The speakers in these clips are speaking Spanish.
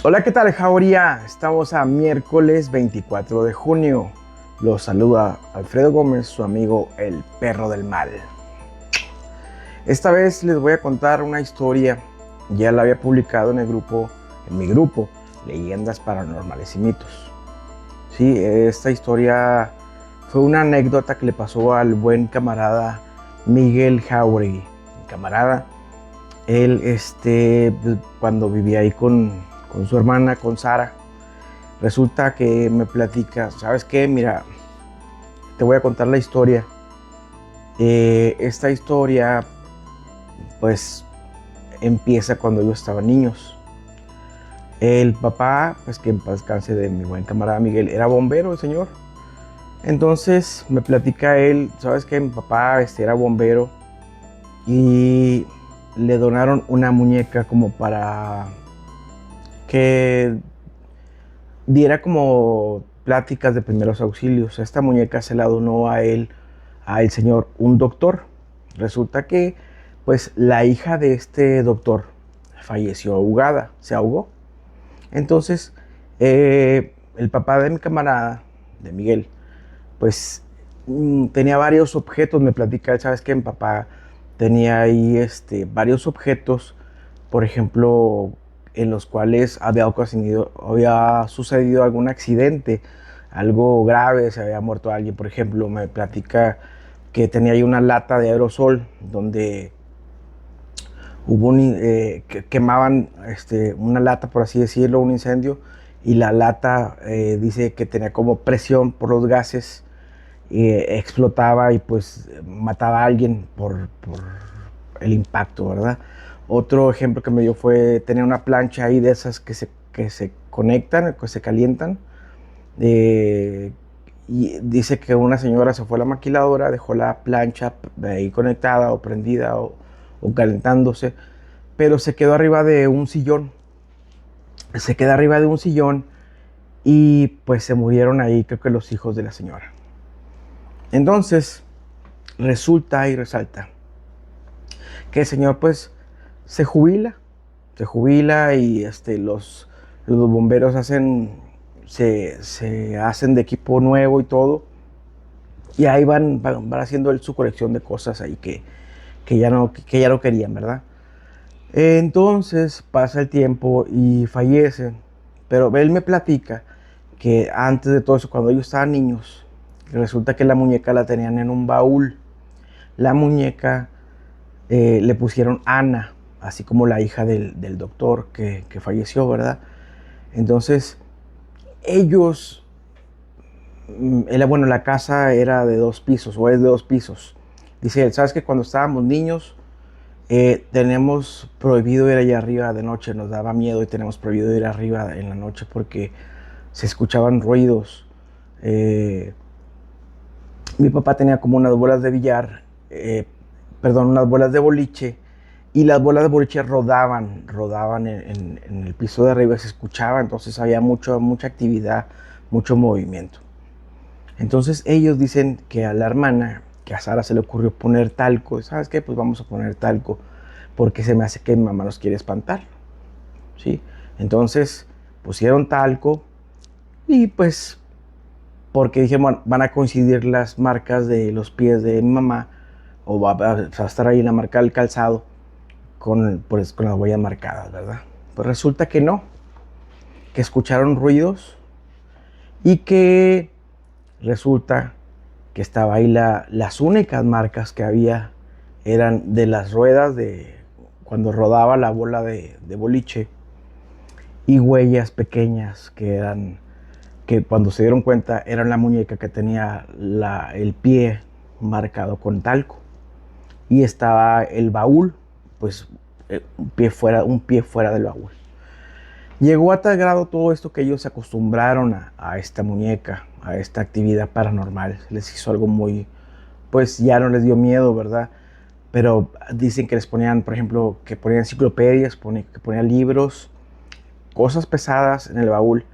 Hola, ¿qué tal, Jauría? Estamos a miércoles 24 de junio. Los saluda Alfredo Gómez, su amigo el perro del mal. Esta vez les voy a contar una historia. Ya la había publicado en mi grupo, Leyendas Paranormales y Mitos. Sí, esta historia fue una anécdota que le pasó al buen camarada Miguel Jauregui. Mi camarada, él, cuando vivía ahí con su hermana, con Sara, resulta que me platica, ¿sabes qué? Mira, te voy a contar la historia. Esta historia, pues, empieza cuando yo estaba niños. El papá, pues que en paz descanse de mi buen camarada Miguel, era bombero, el señor. Entonces me platica él, ¿sabes qué? Mi papá era bombero y le donaron una muñeca como para que diera como pláticas de primeros auxilios. Esta muñeca se la donó a él, a el señor, un doctor. Resulta que, pues, la hija de este doctor falleció ahogada, se ahogó. Entonces, el papá de mi camarada, de Miguel, pues, tenía varios objetos. Me platica, ¿sabes qué? Mi papá tenía ahí varios objetos, por ejemplo, en los cuales había sucedido algún accidente, algo grave, se había muerto alguien. Por ejemplo, me platica que tenía ahí una lata de aerosol donde que quemaban una lata, por así decirlo, un incendio, y la lata dice que tenía como presión por los gases, explotaba y pues mataba a alguien por el impacto, ¿verdad? Otro ejemplo que me dio fue tener una plancha ahí de esas que se conectan, que se calientan. eh, y dice que una señora se fue a la maquiladora, dejó la plancha ahí conectada o prendida o calentándose, pero se quedó arriba de un sillón. Se queda arriba de un sillón y pues se murieron ahí, creo que los hijos de la señora. Entonces, resulta y resalta que el señor pues se jubila, se jubila y los bomberos se hacen de equipo nuevo y todo. Y ahí van haciendo su colección de cosas ahí que ya no querían, ¿verdad? Entonces pasa el tiempo y fallece. Pero él me platica que antes de todo eso, cuando ellos estaban niños, resulta que la muñeca la tenían en un baúl. La muñeca le pusieron Ana, así como la hija del doctor que falleció, ¿verdad? Entonces, ellos, bueno, la casa era de 2 pisos, o es de 2 pisos. Dice él, ¿sabes que cuando estábamos niños tenemos prohibido ir allá arriba de noche? Nos daba miedo y tenemos prohibido ir arriba en la noche porque se escuchaban ruidos. Eh, Mi papá tenía como unas bolas de billar, perdón, unas bolas de boliche, y las bolas de boliche rodaban en el piso de arriba, se escuchaba. Entonces había mucha actividad, mucho movimiento. Entonces ellos dicen que a la hermana, que a Sara se le ocurrió poner talco. ¿Sabes qué? Pues vamos a poner talco, porque se me hace que mi mamá nos quiere espantar, ¿sí? Entonces pusieron talco y pues porque dije, bueno, van a coincidir las marcas de los pies de mi mamá, o va a estar ahí la marca del calzado con las huellas marcadas, ¿verdad? Pues resulta que no, que escucharon ruidos y que resulta que estaba ahí las únicas marcas que había eran de las ruedas de cuando rodaba la bola de boliche, y huellas pequeñas que cuando se dieron cuenta eran la muñeca que tenía el pie marcado con talco. Y estaba el baúl, pues un pie fuera del baúl. Llegó a tal grado todo esto que ellos se acostumbraron a esta muñeca, a esta actividad paranormal. Les hizo algo muy, pues ya no les dio miedo, ¿verdad? Pero dicen que les ponían, por ejemplo, que ponían enciclopedias, que ponían libros, cosas pesadas en el baúl,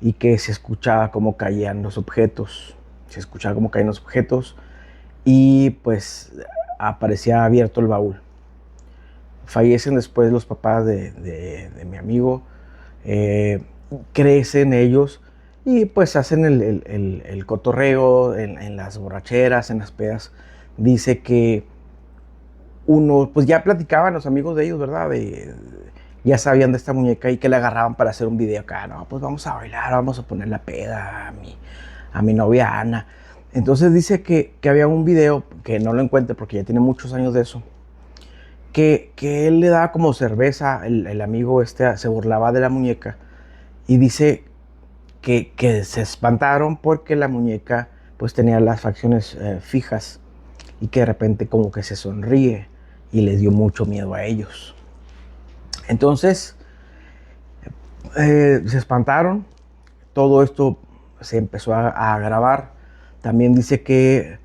y que se escuchaba cómo caían los objetos. Se escuchaba cómo caían los objetos y pues aparecía abierto el baúl. Fallecen después los papás de mi amigo. eh, crecen ellos y pues hacen el cotorreo en las borracheras, en las pedas. Dice que uno, pues ya platicaban los amigos de ellos, ¿verdad? Ya sabían de esta muñeca y que la agarraban para hacer un video acá, no, pues vamos a bailar, vamos a poner la peda a mi novia Ana. Entonces dice que había un video, que no lo encuentre porque ya tiene muchos años de eso, que él le daba como cerveza, el amigo este se burlaba de la muñeca y dice que se espantaron porque la muñeca pues tenía las facciones fijas y que de repente como que se sonríe y les dio mucho miedo a ellos. Entonces se espantaron, todo esto se empezó a grabar. También dice que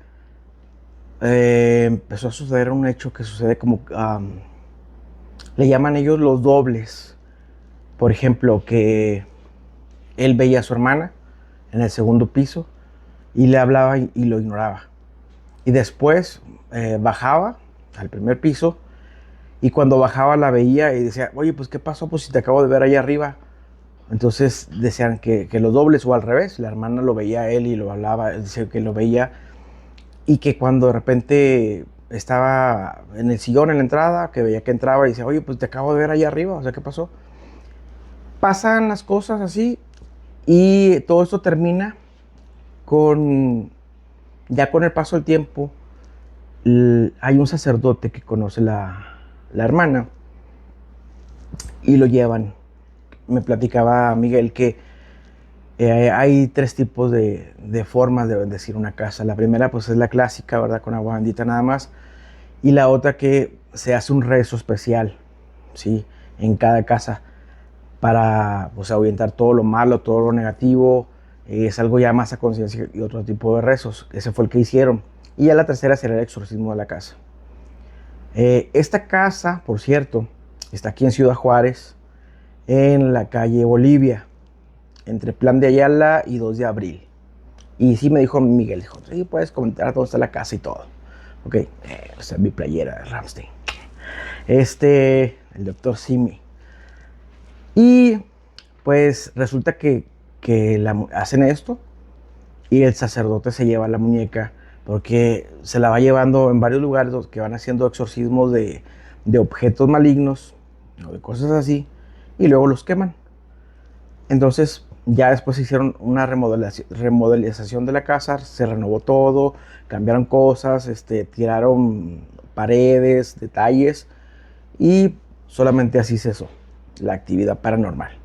empezó a suceder un hecho que sucede como, le llaman ellos los dobles. Por ejemplo, que él veía a su hermana en el segundo piso y le hablaba y lo ignoraba. Y después bajaba al primer piso y cuando bajaba la veía y decía, oye, pues ¿qué pasó? Pues si te acabo de ver allá arriba. Entonces decían que los dobles o al revés, la hermana lo veía a él y lo hablaba, decía que lo veía y que cuando de repente estaba en el sillón en la entrada, que veía que entraba y decía, oye, pues te acabo de ver allá arriba, o sea, ¿qué pasó? Pasan las cosas así y todo esto termina con, ya con el paso del tiempo, hay un sacerdote que conoce la hermana y lo llevan. Me platicaba Miguel que hay tres tipos de formas de bendecir una casa. La primera pues es la clásica, ¿verdad? Con agua bendita nada más. Y la otra que se hace un rezo especial, ¿sí? En cada casa para pues ahuyentar todo lo malo, todo lo negativo. Es algo ya más a conciencia y otro tipo de rezos. Ese fue el que hicieron. Y ya la tercera será el exorcismo de la casa. Esta casa, por cierto, está aquí en Ciudad Juárez, en la calle Bolivia, entre Plan de Ayala y 2 de Abril. Y sí me dijo Miguel, dijo, sí, puedes comentar dónde está la casa y todo. Ok, esa es mi playera de Rammstein. El doctor Simi. Y pues resulta que hacen esto y el sacerdote se lleva la muñeca porque se la va llevando en varios lugares que van haciendo exorcismos de objetos malignos o de cosas así y luego los queman. Entonces ya después hicieron una remodelización de la casa, se renovó todo, cambiaron cosas, tiraron paredes, detalles y solamente así cesó la actividad paranormal.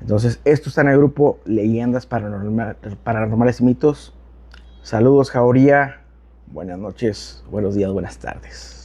Entonces esto está en el grupo Leyendas Paranormales y Mitos. Saludos, Jauría. Buenas noches, buenos días, buenas tardes.